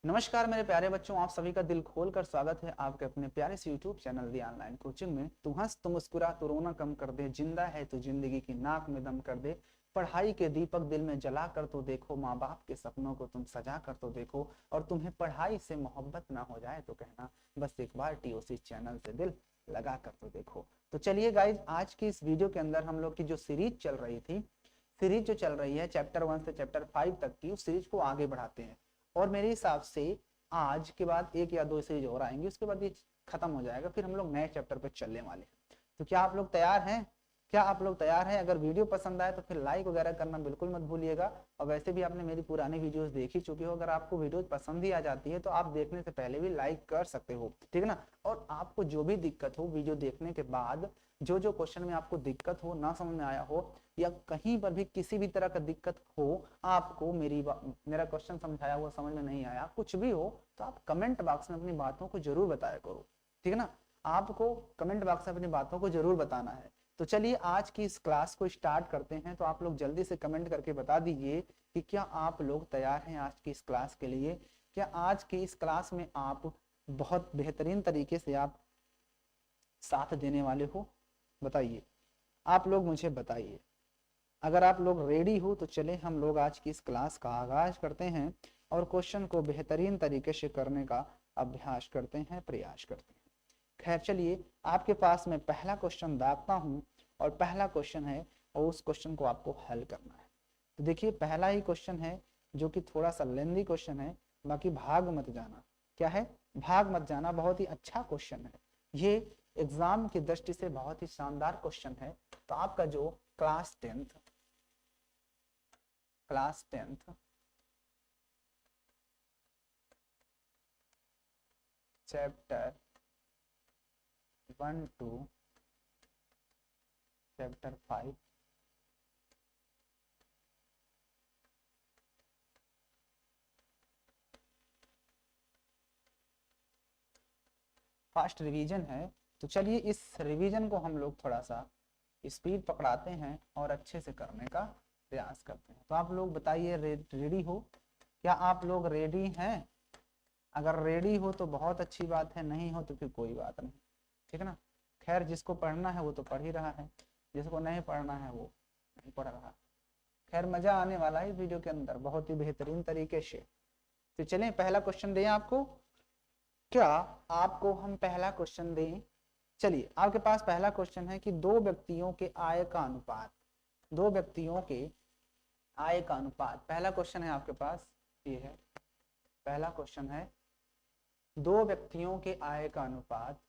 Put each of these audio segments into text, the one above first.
नमस्कार मेरे प्यारे बच्चों, आप सभी का दिल खोलकर स्वागत है आपके अपने प्यारे से यूट्यूब चैनल दी ऑनलाइन कोचिंग में। तू हंस तू मुस्कुरा तू रोना कम कर दे, जिंदा है तो जिंदगी की नाक में दम कर दे। पढ़ाई के दीपक दिल में जला कर तो देखो, माँ बाप के सपनों को तुम सजा कर तो देखो। और तुम्हें पढ़ाई से मोहब्बत ना हो जाए तो कहना, बस एक बार टीओसी चैनल से दिल लगा कर तो देखो। तो चलिए गाइज, आज की इस वीडियो के अंदर हम लोग की जो सीरीज चल रही थी, सीरीज जो चल रही है चैप्टर 1 से चैप्टर 5 तक की, उस सीरीज को आगे बढ़ाते हैं। और मेरे हिसाब से आज के बाद एक या दो सीरीज और आएंगी, उसके बाद ये खत्म हो जाएगा, फिर हम लोग नए चैप्टर पे चलने वाले हैं। तो क्या आप लोग तैयार हैं? क्या आप लोग तैयार हैं? अगर वीडियो पसंद आए तो फिर लाइक वगैरह करना बिल्कुल मत भूलिएगा। और वैसे भी आपने मेरी पुरानी वीडियोस देख ही चुके हो, अगर आपको वीडियोस पसंद ही आ जाती है तो आप देखने से पहले भी लाइक कर सकते हो, ठीक है ना। और आपको जो भी दिक्कत हो वीडियो देखने के बाद, जो जो क्वेश्चन में आपको दिक्कत हो, ना समझ में आया हो, या कहीं पर भी किसी भी तरह का दिक्कत हो, आपको मेरा क्वेश्चन समझाया हुआ समझ में नहीं आया, कुछ भी हो, तो आप कमेंट बॉक्स में अपनी बातों को जरूर बताया करो, ठीक है ना। आपको कमेंट बॉक्स में अपनी बातों को जरूर बताना है। तो चलिए आज की इस क्लास को स्टार्ट करते हैं। तो आप लोग जल्दी से कमेंट करके बता दीजिए कि क्या आप लोग तैयार हैं आज की इस क्लास के लिए। क्या आज की इस क्लास में आप बहुत बेहतरीन तरीके से आप साथ देने वाले हो? बताइए, आप लोग मुझे बताइए। अगर आप लोग रेडी हो तो चले हम लोग आज की इस क्लास का आगाज करते हैं और क्वेश्चन को बेहतरीन तरीके से करने का अभ्यास करते हैं, प्रयास करते हैं। खैर चलिए, आपके पास मैं पहला क्वेश्चन दागता हूँ और पहला क्वेश्चन है और उस क्वेश्चन को आपको हल करना है। तो देखिए, पहला ही क्वेश्चन है जो कि थोड़ा सा लेंदी क्वेश्चन है, बाकी भाग मत जाना। क्या है? भाग मत जाना। बहुत ही अच्छा क्वेश्चन है ये, एग्जाम की दृष्टि से बहुत ही शानदार क्वेश्चन है। तो आपका जो class tenth chapter 1 to chapter 5 fast revision है। तो चलिए इस रिवीजन को हम लोग थोड़ा सा स्पीड पकड़ाते हैं और अच्छे से करने का प्रयास करते हैं। तो आप लोग बताइए, रेडी हो? क्या आप लोग रेडी हैं? अगर रेडी हो तो बहुत अच्छी बात है, नहीं हो तो फिर कोई बात नहीं, ठीक है ना। खैर, जिसको पढ़ना है वो तो पढ़ ही रहा है, जिसको नहीं पढ़ना है वो नहीं पढ़ रहा। खैर, मजा आने वाला है इस वीडियो के अंदर बहुत ही बेहतरीन तरीके से। तो चलें, पहला क्वेश्चन दें आपको। क्या आपको हम पहला क्वेश्चन दें? चलिए, आपके पास पहला क्वेश्चन है कि दो व्यक्तियों के आय का अनुपात, दो व्यक्तियों के आय का अनुपात, पहला क्वेश्चन है आपके पास ये है। पहला क्वेश्चन है, दो व्यक्तियों के आय का अनुपात,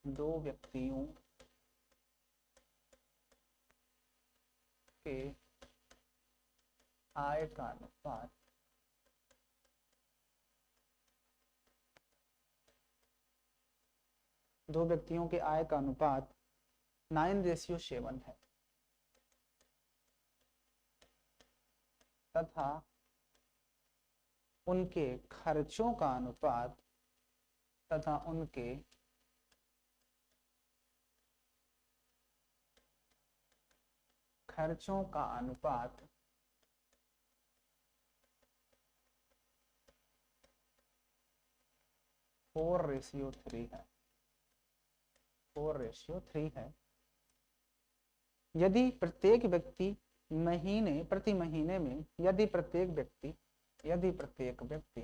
दो व्यक्तियों के आय का अनुपात दो व्यक्तियों के आय का अनुपात 9:7 है तथा उनके खर्चों का अनुपात तथा उनके खर्चों का अनुपात 4:3 है, 4:3 है। यदि प्रत्येक व्यक्ति प्रति महीने में, यदि प्रत्येक व्यक्ति यदि प्रत्येक व्यक्ति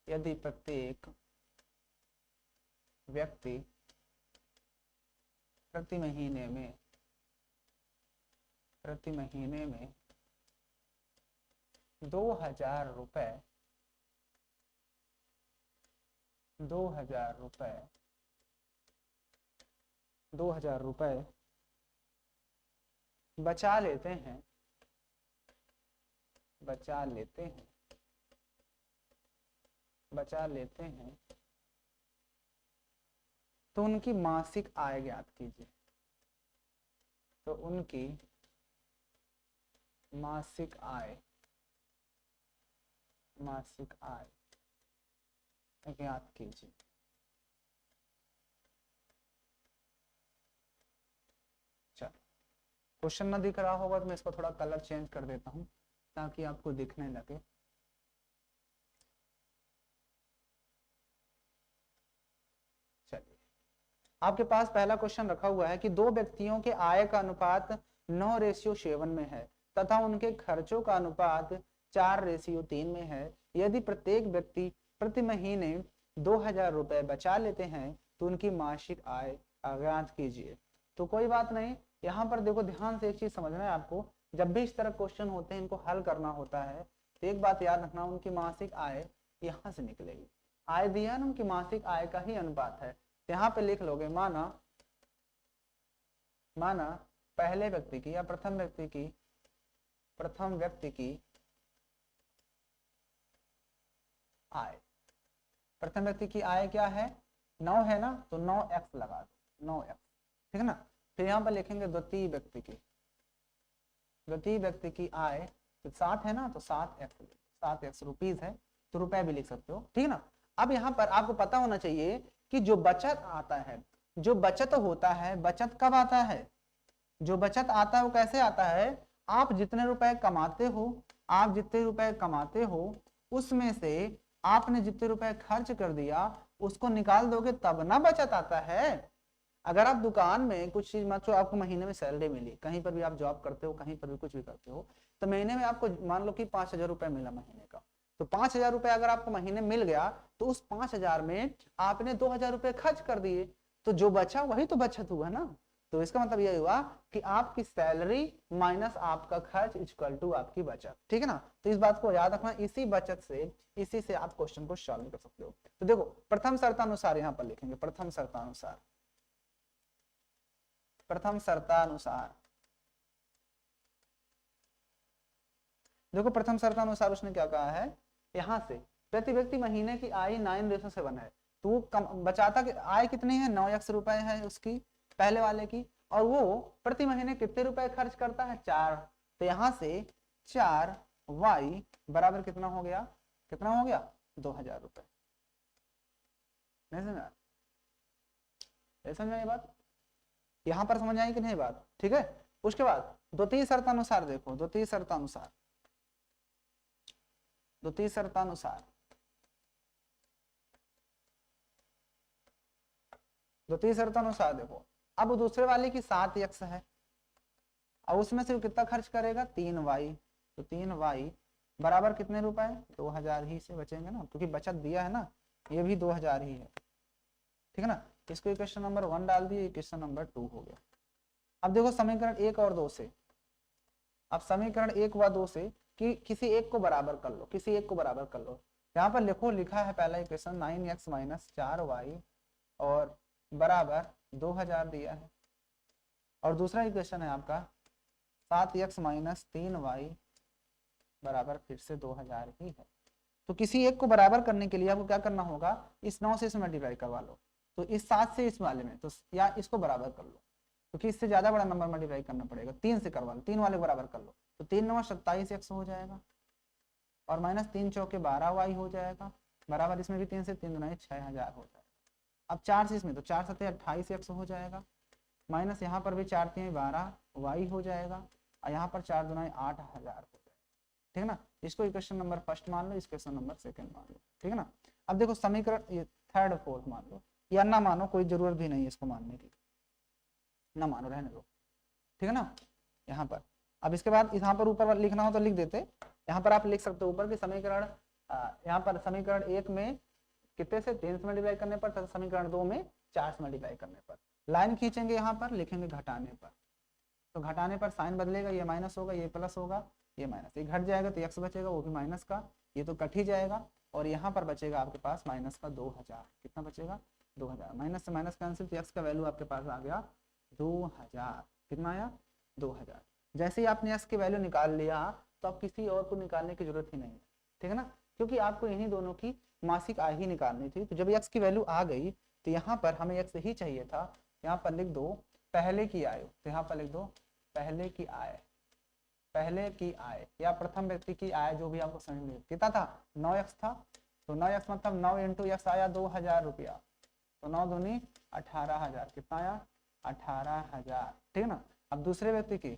यदि प्रत्येक व्यक्ति प्रति महीने में 2,000 रुपए 2,000 रुपए 2,000 रुपए बचा लेते हैं बचा लेते हैं बचा लेते हैं तो उनकी मासिक आय ज्ञात कीजिए। तो उनकी मासिक आय ज्ञात कीजिए। चलो, क्वेश्चन ना दिख रहा होगा तो मैं इसको थोड़ा कलर चेंज कर देता हूँ। ताकि आपको दिखने लगे। चलिए, आपके पास पहला क्वेश्चन रखा हुआ है कि दो व्यक्तियों के आय का अनुपात 9:7 में है तथा उनके खर्चों का अनुपात 4:3 में है। यदि प्रत्येक व्यक्ति प्रति महीने 2000 रुपए बचा लेते हैं तो उनकी मासिक आय ज्ञात कीजिए। तो कोई बात नहीं, यहाँ पर देखो ध्यान से एक चीज समझना है आपको, जब भी इस तरह क्वेश्चन होते हैं इनको हल करना होता है तो एक बात याद रखना, उनकी मासिक आय यहाँ से निकलेगी। आय दिया ना, उनकी मासिक आय का ही अनुपात है। यहाँ पे लिख लोगे माना पहले व्यक्ति की या प्रथम व्यक्ति की आय, प्रथम व्यक्ति की आय क्या है 9 है ना, तो 9x लगा दो, 9x, ठीक है ना। फिर यहाँ पर लिखेंगे द्वितीय व्यक्ति की आय, तो 7 है ना, तो 7x रुपीज है, तो रुपए भी लिख सकते हो, ठीक है ना। अब यहाँ पर आपको पता होना चाहिए कि जो बचत आता है, जो बचत होता है, बचत कब आता है, जो बचत आता है वो कैसे आता है, आप जितने रुपए कमाते हो उसमें से आपने जितने रुपए खर्च कर दिया उसको निकाल दोगे तब ना बचत आता है। अगर आप दुकान में कुछ चीज मान लो आपको महीने में सैलरी मिली, कहीं पर भी आप जॉब करते हो, कहीं पर भी कुछ भी करते हो, तो महीने में आपको मान लो कि 5000 रुपए मिला महीने का, तो 5000 रुपए अगर आपको महीने मिल गया तो उस 5000 में आपने 2000 रुपए खर्च कर दिए, तो जो बचा वही तो बचत हुआ ना। तो इसका मतलब यह हुआ कि आपकी सैलरी माइनस आपका खर्च इक्वल टू आपकी बचत, ठीक है ना। तो इस बात को याद रखना, इसी से आप क्वेश्चन को सॉल्व कर सकते हो। तो देखो प्रथम शर्तानुसार यहाँ पर लिखेंगे, प्रथम शर्तानुसार देखो प्रथम शर्तानुसार उसने क्या कहा है, यहाँ से प्रति व्यक्ति महीने की आय 9:7 है, तो बचाता कि आय कितनी है 9x रुपए है उसकी पहले वाले की, और वो प्रति महीने कितने रुपए खर्च करता है 4, तो यहाँ से 4y बराबर कितना हो गया 2000 रुपए। नहीं समझा, समझ आई बात, यहाँ पर समझ आई कि नहीं बात, ठीक है। उसके बाद द्वितीय शर्तानुसार देखो, द्वितीय शर्तानुसार देखो, अब दूसरे वाले की 7x है और उसमें से कितना खर्च करेगा 3y, तो 3y बराबर कितने रुपए 2000 ही से बचेंगे ना, क्योंकि बचत दिया है ना, ये भी 2000 ही है, ठीक है ना। इसको इक्वेशन नंबर 1 डाल दिए, इक्वेशन नंबर 2 हो गया। अब देखो समीकरण 1 और 2 से, अब समीकरण 1 व 2 से कि किसी एक को बराबर कर लो, यहाँ पर लिखा है पहला इक्वेशन 9x - 4y और बराबर 2000 दिया है, और दूसरा इक्वेशन है आपका 7x - 3y बराबर फिर से 2000 ही है। तो किसी एक को बराबर करने के लिए आपको क्या करना होगा, इस 9 से इसमें मल्टीप्लाई करवा लो, तो इस 7 से इस वाले में, तो या इसको बराबर कर लो, क्योंकि इससे ज्यादा बड़ा नंबर मल्टीप्लाई करना पड़ेगा, 3 से करवा लो, 3 वाले को बराबर कर लो, तो 3 9 27x हो जाएगा, और -3 चौके 12y हो जाएगा, बराबर इसमें भी 3 से 3 दुना 6000 हो जाएगा। अब 4 से इसमें, तो 4 7 28x हो जाएगा, माइनस यहाँ पर भी 4 3 12y हो जाएगा, और यहाँ पर 4 दुना 8000 हो जाएगा, ठीक है ना। इसको इक्वेशन नंबर फर्स्ट मान लो, इक्वेशन नंबर सेकंड मान लो, ठीक है ना। अब देखो समीकरण ये थर्ड फोर्थ मान लो या ना मानो, कोई जरूरत भी नहीं है इसको मानने की, ना मानो रहने दो, ठीक है ना। यहाँ पर अब इसके बाद यहाँ पर ऊपर लिखना हो तो लिख देते, यहाँ पर आप लिख सकते हो ऊपर की समीकरण, यहाँ पर समीकरण 1 में कितने से 3 से मल्टीप्लाई करने पर, तथा समीकरण 2 में 4 से मल्टीप्लाई करने पर। लाइन खींचेंगे, यहाँ पर लिखेंगे घटाने पर, तो घटाने पर साइन बदलेगा, ये माइनस होगा, ये प्लस होगा, ये माइनस, ये घट जाएगा तो x बचेगा, वो भी माइनस का, ये तो कट ही जाएगा, और यहाँ पर बचेगा आपके पास माइनस का 2000, कितना बचेगा 2000, माइनस से माइनस कैंसिल, तो x का वैल्यू आपके पास आ गया 2000, कितना आया 2000। जैसे ही आपने x की वैल्यू निकाल लिया तो अब किसी और को निकालने की जरूरत ही नहीं है, ठीक है ना, क्योंकि आपको इन्हीं दोनों की मासिक आय ही निकालनी थी। तो जब x की वैल्यू आ गई तो यहाँ पर हमें x ही चाहिए था, यहाँ पर लिख दो पहले की आय, तो यहाँ पर लिख दो पहले की आय या प्रथम व्यक्ति की आय, जो भी आपको समझ में कितना था 9x था, तो 9x मतलब 9 इंटू x आया 2000 रुपया, तो 9 दूनी 18000, कितना आया 18000, ठीक है ना। अब दूसरे व्यक्ति की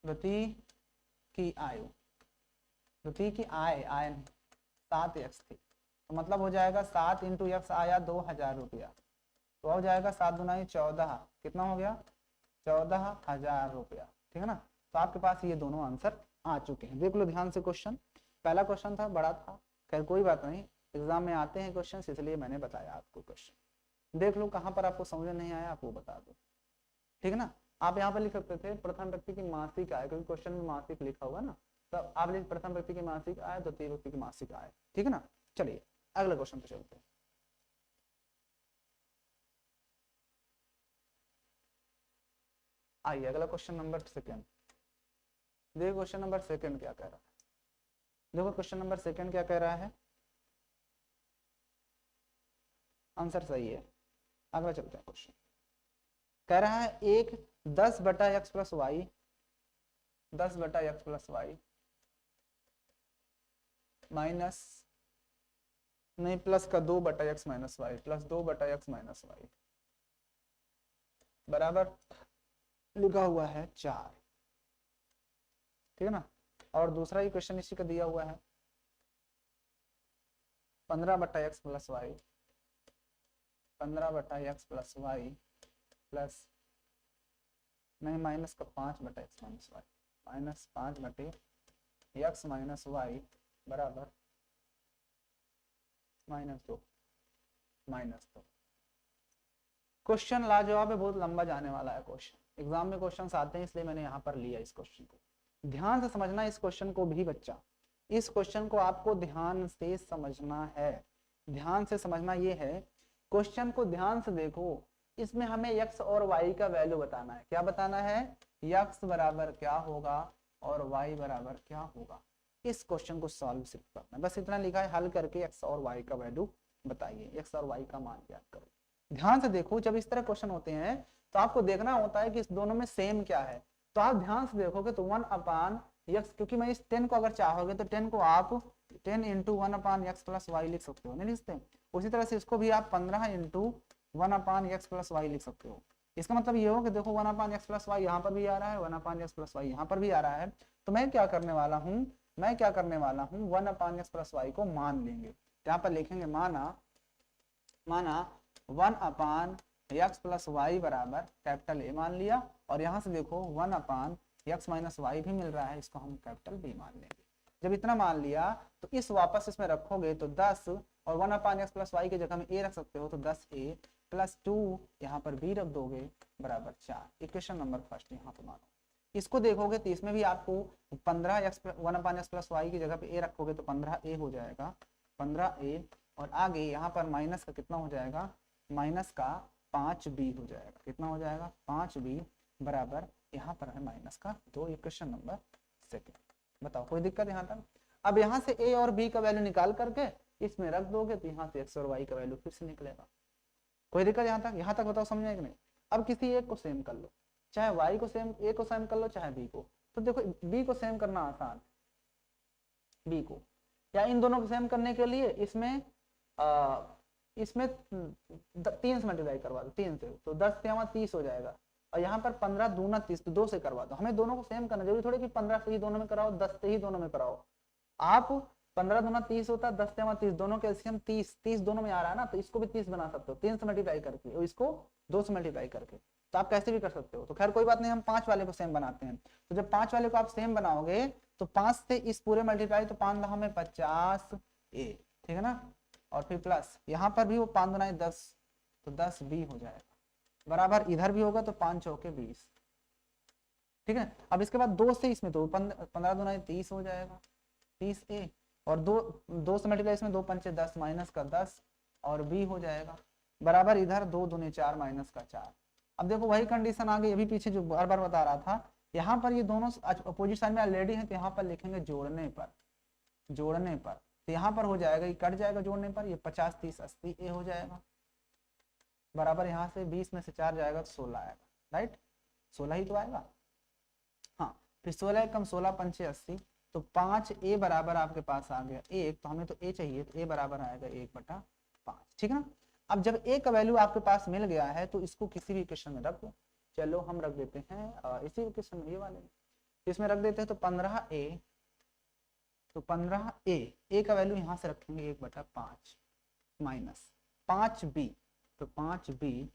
द्वितीय की आयु, द्वितीय की आय 7x थी, तो मतलब हो जाएगा 7 इंटू एक्स आया 2000 रुपया, तो हो जाएगा 7 दूना 14, कितना हो गया 14,000 रुपया। ठीक है ना, तो आपके पास ये दोनों आंसर आ चुके हैं। देख लो ध्यान से क्वेश्चन, पहला क्वेश्चन था बड़ा था, खैर कोई बात नहीं, एग्जाम में आते हैं क्वेश्चन, इसलिए मैंने बताया आपको क्वेश्चन। देख लो कहाँ पर आपको समझ नहीं आया आप वो बता दो। ठीक है ना, आप यहाँ पर लिख सकते थे प्रथम व्यक्ति की मासिक आय, क्योंकि क्वेश्चन में मासिक लिखा हुआ ना, तो आप लिख प्रथम व्यक्ति की मासिक आय, द्वितीय व्यक्ति की मासिक आय। ठीक है ना, चलिए अगले क्वेश्चन पे चलते हैं। आइए अगला क्वेश्चन नंबर सेकंड, देखो क्वेश्चन नंबर सेकंड क्या कह रहा है। देखो क्वेश्चन नंबर सेकंड क्या कह रहा है, आंसर सही है। अगला चलते हैं क्वेश्चन, कह रहा है एक 10 बटा एक्स प्लस वाई, 10 बटा एक्स प्लस वाई माइनस नहीं प्लस का 2 बटा एक्स माइनस वाई प्लस 2 बटा एक्स माइनस वाई बराबर लिखा हुआ है 4। ठीक है ना, और दूसरा ही क्वेश्चन इसी का दिया हुआ है 15 बटा एक्स प्लस वाई, 15 बटा एक्स प्लस वाई प्लस नहीं माइनस का 5 बटा एक्स माइनस वाई, माइनस 5 बटे एक्स माइनस वाई बराबर -2। क्वेश्चन लाजवाब है, बहुत लंबा जाने वाला है क्वेश्चन, एग्जाम में क्वेश्चंस आते हैं इसलिए मैंने यहाँ पर लिया इस क्वेश्चन को। ध्यान से समझना इस क्वेश्चन को भी बच्चा, इस क्वेश्चन को आपको ध्यान से समझना है, ध्यान से समझना ये है, क्वेश्चन को ध्यान से देखो, इसमें हमें x और y का वैल्यू बताना है। क्या बताना है, x बराबर क्या होगा और y बराबर क्या होगा। इस क्वेश्चन को सॉल्व सिर्फ करना है, बस इतना लिखा है, हल करके x और y का वैल्यू बताइए, x और y का मान ज्ञात करो। ध्यान से देखो, जब इस तरह क्वेश्चन होते हैं तो आपको देखना होता है कि इस दोनों में सेम क्या है, तो आप ध्यान से देखोगे तो 1/x, क्योंकि मैं इस 10 को अगर चाहोगे तो 10 को आप 10 इंटू 1/x प्लस वाई लिख सकते हो, नहीं लिखते। उसी तरह से इसको भी आप 15 इंटू 1/x प्लस वाई लिख सकते हो। इसका मतलब ये हो कि देखो 1/x प्लस वाई यहाँ पर भी आ रहा है, 1/x प्लस वाई यहाँ पर भी आ रहा है, तो मैं क्या करने वाला हूँ, 1/x प्लस वाई को मान लेंगे, यहाँ पर लिखेंगे माना 1/x प्लस वाई बराबर कैपिटल ए मान लिया, और यहाँ से देखो 1/x माइनस वाई भी मिल रहा है, इसको हम कैपिटल बी मान लेंगे। जब इतना मान लिया तो इस वापस इसमें रखोगे तो 10 और 1/x प्लस वाई की जगह में ए रख सकते हो, तो 10a प्लस 2 यहाँ पर b रख दोगे बराबर 4। इक्वेशन नंबर फर्स्ट यहाँ पे मानो। इसको देखोगे तो इसमें भी आपको 1/x प्लस वाई की जगह पे a रखोगे तो 15a हो जाएगा, 15a, और आगे यहाँ पर माइनस का कितना हो जाएगा, माइनस का 5b हो जाएगा, कितना हो जाएगा 5b बराबर यहाँ पर है माइनस का 2। Equation number second. बताओ कोई दिक्कत यहाँ तक। अब यहाँ से a और b का वैल्यू निकाल करके इसमें रख दोगे तो यहाँ से x और y का वैल्यू फिर से निकलेगा। कोई दिक्कत यहाँ तक, यहाँ तक बताओ समझे कि नहीं। अब किसी एक को सेम कर लो, चाहे y को सेम, a को सेम कर लो, चाहे b को। तो देखो b को सेम करना आसान, b को या इन दोनों को सेम करने के लिए इसमें 3 से मल्टीप्लाई करवा दो, 3 से, तो 10 से 30 हो जाएगा, और यहाँ पर 15 दूना 30, तो 2 से करवा दो। हमें दोनों को सेम करना, जरूरी थोड़ी कि 15 से ही दोनों में कराओ, 10 से ही दोनों में कराओ। आप 15 दूना 30 होता है, 10 से 30, दोनों के एलसीएम 30 दोनों में आ रहा है ना, तो इसको भी 30 बना सकते हो 3 से मल्टीप्लाई करके, और इसको 2 से मल्टीप्लाई करके, तो आप कैसे भी कर सकते हो। तो खैर कोई बात नहीं, हम 5 वाले को सेम बनाते हैं। तो जब 5 वाले को आप सेम बनाओगे तो 5 से इस पूरे मल्टीप्लाई, तो 5 में 50a, ठीक है ना, और फिर प्लस यहाँ पर भी वो 5 दूना 10, तो 10b हो जाएगा बराबर, इधर भी होगा तो 5 चौके 20, ठीक है। अब इसके बाद 2 से इसमें तो 15 दूना 30 हो जाएगा, 30a, और 2 से मल्टीप्लाई इसमें 2 पंचे 10 माइनस का 10 और b हो जाएगा बराबर, इधर 2 दूने 4 माइनस का 4। अब देखो वही कंडीशन आ गई, अभी पीछे जो बार बार बता रहा था, यहाँ पर ये दोनों अपोजिट साइड में ऑलरेडी है, तो यहाँ पर लिखेंगे जोड़ने पर, तो यहाँ पर हो जाएगा, ये कट जाएगा जोड़ने पर, ये 50 30 80a हो जाएगा बराबर, यहाँ से 20 में से 4 जाएगा तो 16 आएगा, राइट, 16 ही तो आएगा। हाँ, फिर 16 कम 16 पंचे 80, तो 5a बराबर आपके पास आ गया 1, तो हमें तो a चाहिए, तो a बराबर आएगा 1/5, ठीक है ना। अब जब a का वैल्यू आपके पास मिल गया है तो इसको किसी भी इक्वेशन में रख दो। चलो हम रख देते हैं इसी इक्वेशन में, ये वाले में, इसमें रख देते हैं तो 15a, तो 15a का वैल्यू यहाँ से रखेंगे 1/5 माइनस 5b, तो 5b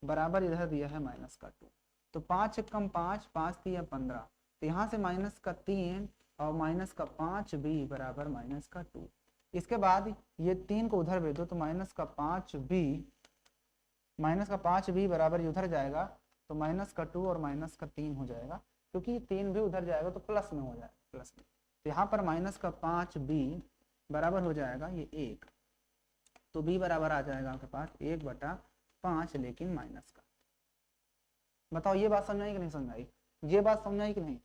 बराबर इधर दिया है -2, तो 5 एक कम 5, 5 3 15, तो यहाँ से -3 और -5b बराबर -2। इसके बाद ये 3 को उधर भेज दो तो -5b बराबर उधर जाएगा तो -2 और -3 हो जाएगा, क्योंकि 3 भी उधर जाएगा तो प्लस में हो जाएगा, प्लस में। तो यहाँ पर -5b बराबर हो जाएगा ये 1, तो b बराबर आ जाएगा आपके पास 1/5 लेकिन माइनस का। बताओ ये बात समझ आई कि नहीं समझ आई? ये बात समझ आई कि नहीं?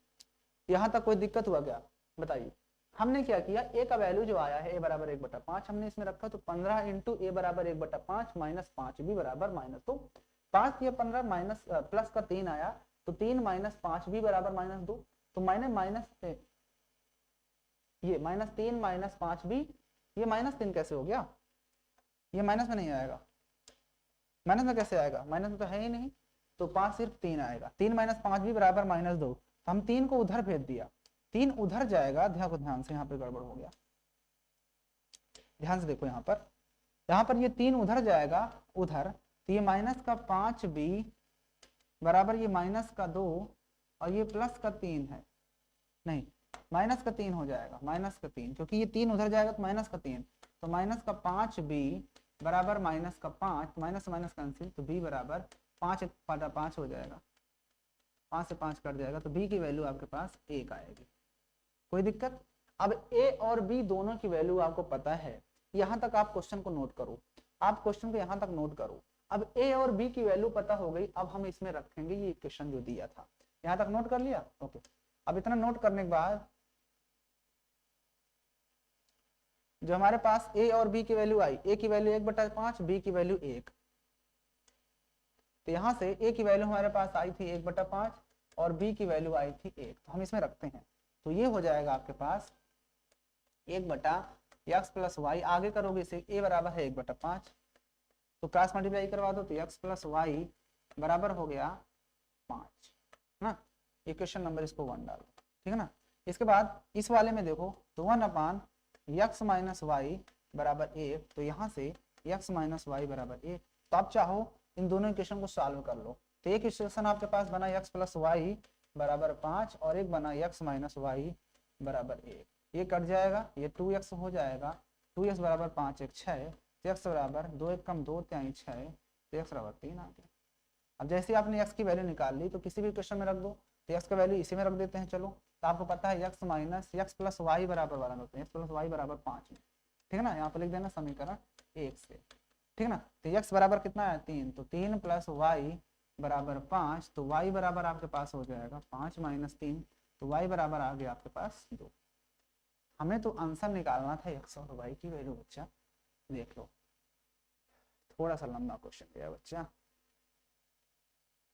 यहाँ तक कोई दिक्कत हुआ क्या? बताइए। हमने क्या किया, a का वैल्यू जो आया है a बराबर 1/5 हमने इसमें रखा, तो 15 इंटू a बराबर 1/5 माइनस 5b बराबर माइनस, तो 5 या 15 माइनस प्लस का 3 आया, तो 3 माइनस 5b बराबर -2, तो मैंने ये -3 माइनस 5b, ये -3 कैसे हो गया? ये माइनस में नहीं आएगा, माइनस में कैसे आएगा? माइनस में तो है ही नहीं, तो 5 सिर्फ 3 आएगा। 3 माइनस 5b बराबर -2, तो हम 3 को उधर भेज दिया, 3 उधर जाएगा, ध्यान से, यहाँ पे गड़बड़ हो गया, ध्यान से देखो, यहाँ पर ये 3 उधर जाएगा उधर, तो ये -5b बराबर ये -2 और ये +3 है, नहीं -3 हो जाएगा, -3, क्योंकि ये 3 उधर जाएगा तो -3, तो -5b बराबर -5, माइनस माइनस कैंसिल, तो b बराबर 5/5 हो जाएगा, 5 से 5 कट जाएगा, तो b की वैल्यू आपके पास 1 आएगी। कोई दिक्कत? अब a और b दोनों की वैल्यू आपको पता है, यहाँ तक आप क्वेश्चन को नोट करो, आप क्वेश्चन को यहाँ तक नोट करो। अब a और b की वैल्यू पता हो गई, अब हम इसमें रखेंगे ये इक्वेशन जो दिया था, यहाँ तक नोट कर लिया? ओके। अब इतना नोट करने के बाद जो हमारे पास a और b की वैल्यू आई, a की वैल्यू 1/5, b की वैल्यू 1, तो यहाँ से a की वैल्यू हमारे पास आई थी 1/5 और b की वैल्यू आई थी 1, तो हम इसमें रखते हैं, तो ये हो जाएगा आपके पास 1/x + y, आगे करोगे इसे, a बराबर है 1/5, तो क्रॉस मल्टीप्लाई करवा दो, तो x + y बराबर हो गया 5 ना, इक्वेशन नंबर इसको 1 डालो, ठीक है ना। इसके बाद इस वाले में देखो, तो 1/x - y बराबर 1, तो यहाँ से x - y बराबर 1, तो आप चाहो इन दोनों इक्वेशन को सॉल्व कर लो, तो एक इक्वेशन आपके पास बना x + y बराबर 5 और एक बना x - y बराबर 1, ये कट जाएगा, ये 2x हो जाएगा, 2x बराबर 5 1 6, तो x बराबर 2 1 कम 2 3 6, तो x बराबर 3 आ गया। अब जैसे ही आपने x की वैल्यू निकाल ली, तो किसी भी इक्वेशन में रख दो, तो x का वैल्यू इसी में रख देते हैं, चलो, तो आपको पता है x + y बराबर वाला होता है, x + y बराबर 5 में, ठीक है ना, यहाँ पर लिख देना समीकरण 1 से, ठीक है ना। तो x बराबर कितना है 3, तो 3 + y बराबर 5, तो y बराबर आपके पास हो जाएगा 5 - 3, तो y बराबर आ गया आपके पास 2। हमें तो आंसर निकालना था x और y की वैल्यू, बच्चा देख लो, थोड़ा सा लंबा क्वेश्चन दिया बच्चा।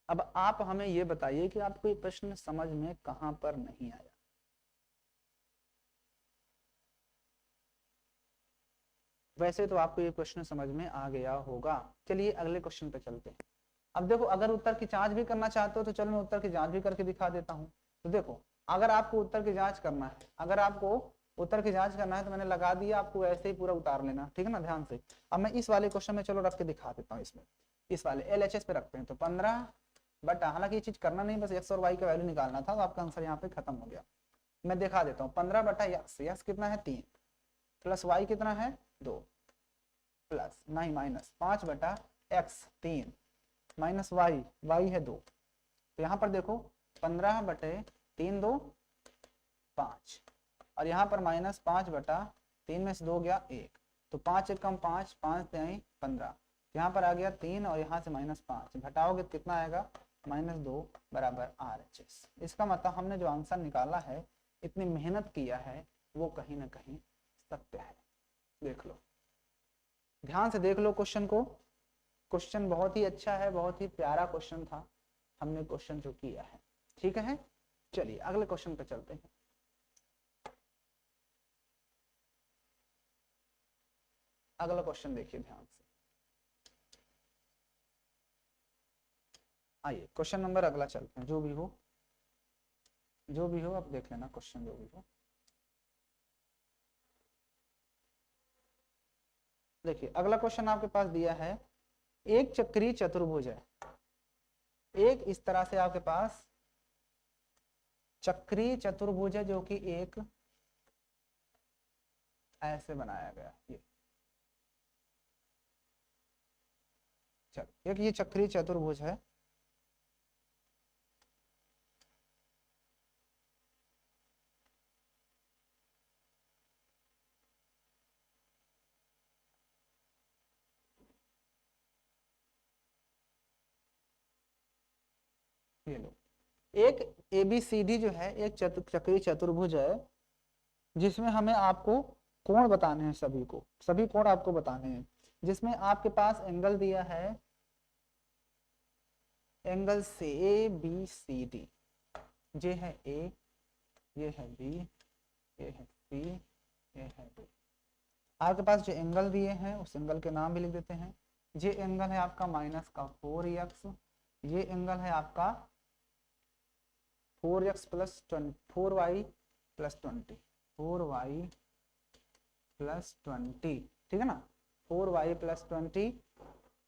अब आप हमें ये बताइए कि आपको ये प्रश्न समझ में कहां पर नहीं आया? वैसे तो आपको ये प्रश्न समझ में आ गया होगा। चलिए अगले क्वेश्चन पे चलते हैं। अब देखो, अगर उत्तर की जांच भी करना चाहते हो तो चलो मैं उत्तर की जांच भी करके दिखा देता हूँ। तो देखो, अगर आपको उत्तर की जांच करना है, तो मैंने लगा दिया, आपको ऐसे ही पूरा उतार लेना, ठीक है ना, ध्यान से। अब मैं इस वाले क्वेश्चन में चलो रख के दिखा देता हूँ, इसमें इस वाले LHS पे रखते हैं, तो 15, बट हालांकि ये चीज करना नहीं, बस x और y का वैल्यू निकालना था, तो आपका आंसर यहाँ पे खत्म हो गया। मैं दिखा देता हूँ, 15/x कितना है 3, प्लस y कितना है 2, प्लस नहीं माइनस 5/x 3 माइनस y है 2, तो यहाँ पर देखो 15/3 2 5, और यहाँ पर -5/3 में से 2 गया 1, तो 5 1 कम 5 5 3 15, यहाँ पर आ गया 3 और यहाँ से -5 घटाओगे तो कितना आएगा -2 बराबर RHS। इसका मतलब हमने जो आंसर निकाला है, इतनी मेहनत किया है, वो कहीं ना कहीं सत्य है। देख लो, ध्यान से देख लो क्वेश्चन को। क्वेश्चन बहुत ही अच्छा है, बहुत ही प्यारा क्वेश्चन था, हमने क्वेश्चन जो किया है, ठीक है। चलिए अगले क्वेश्चन पे चलते हैं। अगला क्वेश्चन देखिए ध्यान से, आइए क्वेश्चन नंबर अगला चलते हैं, जो भी हो जो भी हो आप देख लेना, क्वेश्चन जो भी हो। देखिए अगला क्वेश्चन आपके पास दिया है, एक चक्रीय चतुर्भुज है, एक इस तरह से आपके पास चक्रीय चतुर्भुज है जो कि एक ऐसे बनाया गया, ये चलो एक ये चक्रीय चतुर्भुज है, ये लो एक ABCD जो है एक चक्रीय चतुर्भुज है जिसमें हमें आपको कोण बताने हैं, सभी को सभी कोण आपको बताने हैं, जिसमें आपके पास एंगल दिया है, एंगल से ABCD, ये है A, ये है B, ये है C, ये है D। आपके पास जो एंगल दिए हैं उस एंगल के नाम भी लिख देते हैं। ये एंगल है आपका -4x, ये एंगल है आपका 4x plus 4y plus 20, 4y plus 20, ठीक है ना, 4y प्लस 20,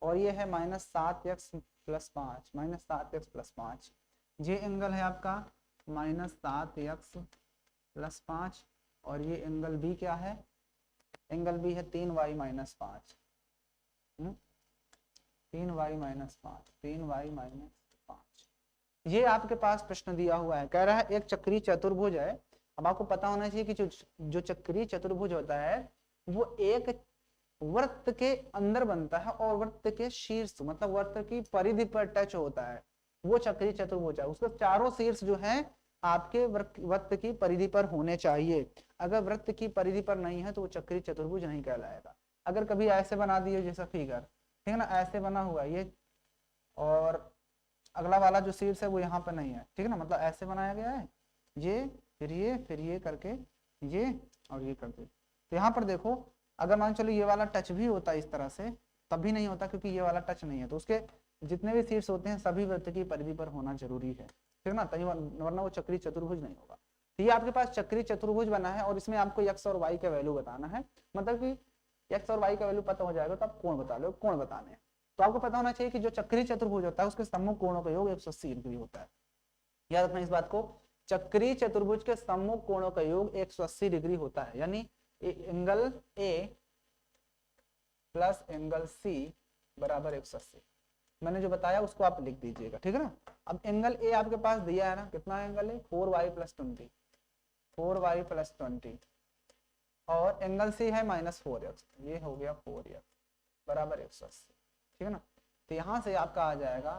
और ये है -7x प्लस 5, -7x प्लस 5, ये एंगल है आपका -7x प्लस 5, और ये एंगल B क्या है, एंगल B है 3y minus 5, 3y minus 5, 3y minus 5। ये आपके पास प्रश्न दिया हुआ है, कह रहा है एक चक्रीय चतुर्भुज है। अब आपको पता होना चाहिए कि जो चक्रीय चतुर्भुज होता है वो एक वृत्त के अंदर बनता है और वृत्त के शीर्ष मतलब वृत्त की परिधि पर टच होता है, वो चक्रीय चतुर्भुज है। उसके चारों शीर्ष जो है आपके वृत्त की परिधि पर होने चाहिए। अगर वृत्त की परिधि पर नहीं है तो वो चक्रीय चतुर्भुज नहीं कहलाएगा। अगर कभी ऐसे बना दिए जैसा फिगर, ठीक है ना, ऐसे बना हुआ ये, और अगला वाला जो शीर्ष है वो यहाँ पर नहीं है, ठीक है ना, मतलब ऐसे बनाया गया है, ये फिर ये करके ये और ये करके। तो यहाँ पर देखो अगर मान चलो ये वाला टच भी होता है इस तरह से तब भी नहीं होता क्योंकि ये वाला टच नहीं है, तो उसके जितने भी शीर्ष होते हैं सभी वृत्त की परिधि पर होना जरूरी है, ठीक ना, तभी वरना वो चक्रीय चतुर्भुज नहीं होगा। तो ये आपके पास चक्रीय चतुर्भुज बना है और इसमें आपको x और y का वैल्यू बताना है, मतलब कि x और y का वैल्यू पता हो जाएगा तो आप कोण बता लो, कोण बताने हैं। तो आपको पता होना चाहिए कि जो चक्रीय चतुर्भुज होता है उसके सम्मुख कोणों का योग 180 डिग्री होता है। याद रखना इस बात को, चक्रीय चतुर्भुज के सम्मुख कोणों का योग 180 डिग्री होता है, यानी angle A plus angle C बराबर 180। मैंने जो बताया उसको आप लिख दीजिएगा, ठीक है ना। अब एंगल A आपके पास दिया है ना, कितना एंगल है 4y प्लस 20, 4y प्लस 20, और एंगल C है -4x, ये हो गया 4x बराबर 180, ठीक है ना। तो यहाँ से आपका आ जाएगा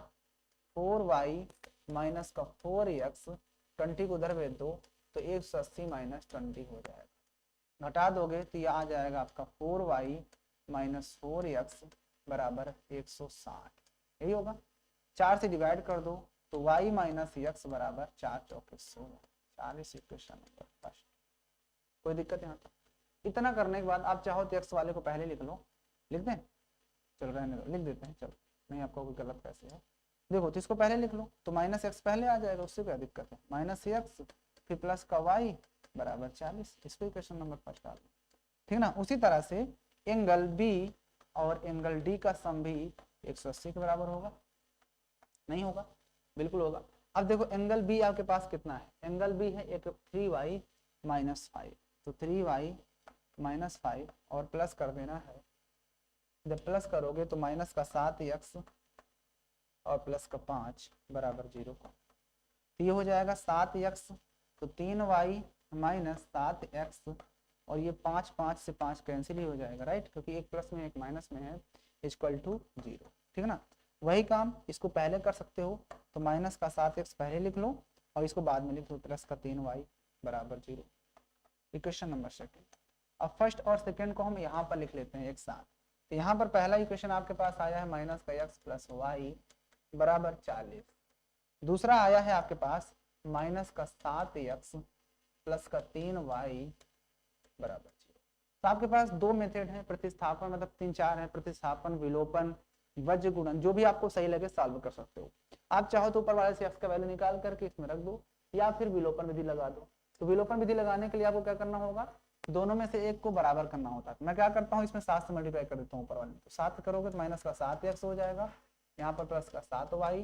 4y माइनस का 4x, 20 को उधर भेज दो तो 180 माइनस 20 हो जाएगा, घटा दोगे तो ये आ जाएगा आपका 4y माइनस 4x बराबर 160, यही होगा। 4 से डिवाइड कर दो तो y माइनस x बराबर 4 चौके 16, 40 इक्वेशन नंबर फर्स्ट। कोई दिक्कत यहाँ तक? इतना करने के बाद आप चाहो तो x वाले को पहले लिख लो, लिख दें, चल रहने दो, लिख देते हैं, चलो नहीं आपको कोई गलत कैसे है, देखो तो इसको पहले लिख लो तो -x पहले आ जाएगा, उससे क्या दिक्कत है, -x फिर प्लस का y बराबर 40, इसको इक्वेशन नंबर 5 डाल दो, ठीक ना। उसी तरह से एंगल B और एंगल D का सम भी 180 के बराबर होगा, नहीं होगा, बिल्कुल होगा। अब देखो एंगल B आपके पास कितना है, एंगल B है एक 3y माइनस 5, तो 3y माइनस 5 और प्लस कर देना है, जब प्लस करोगे तो माइनस का 7x और प्लस का 5 बराबर 0, तो ये हो जाएगा 7x, तो 3y माइनस 7x, और ये 5 5 से 5 कैंसिल ही हो जाएगा, राइट, क्योंकि एक प्लस में एक माइनस में है, इक्वल टू 0, ठीक है ना। वही काम इसको पहले कर सकते हो, तो माइनस का 7x पहले लिख लो और इसको बाद में लिख लो, प्लस का 3y बराबर 0, इक्वेशन नंबर सेकंड। अब फर्स्ट और सेकंड को हम यहाँ पर लिख लेते हैं एक साथ, तो यहाँ पर पहला इक्वेशन आपके पास आया है माइनस का x प्लस वाई बराबर 40, दूसरा आया है आपके पास माइनस का 7x प्लस का 3y बराबर 0। तो आपके पास दो मेथड है प्रतिस्थापन, मतलब 3-4 है, प्रतिस्थापन, विलोपन, वज्र गुणन, जो भी आपको सही लगे सॉल्व कर सकते हो। आप चाहो तो ऊपर वाले से x का वैल्यू निकाल करके इसमें रख दो, या फिर विलोपन विधि लगा दो। तो विलोपन विधि लगाने के लिए आपको क्या करना होगा, दोनों में से एक को बराबर करना होता है। मैं क्या करता हूँ, इसमें 7 से मल्टीप्लाई कर देता हूँ ऊपर वाले, तो 7 करोगे तो माइनस का 7x हो जाएगा, यहाँ पर प्लस का 7y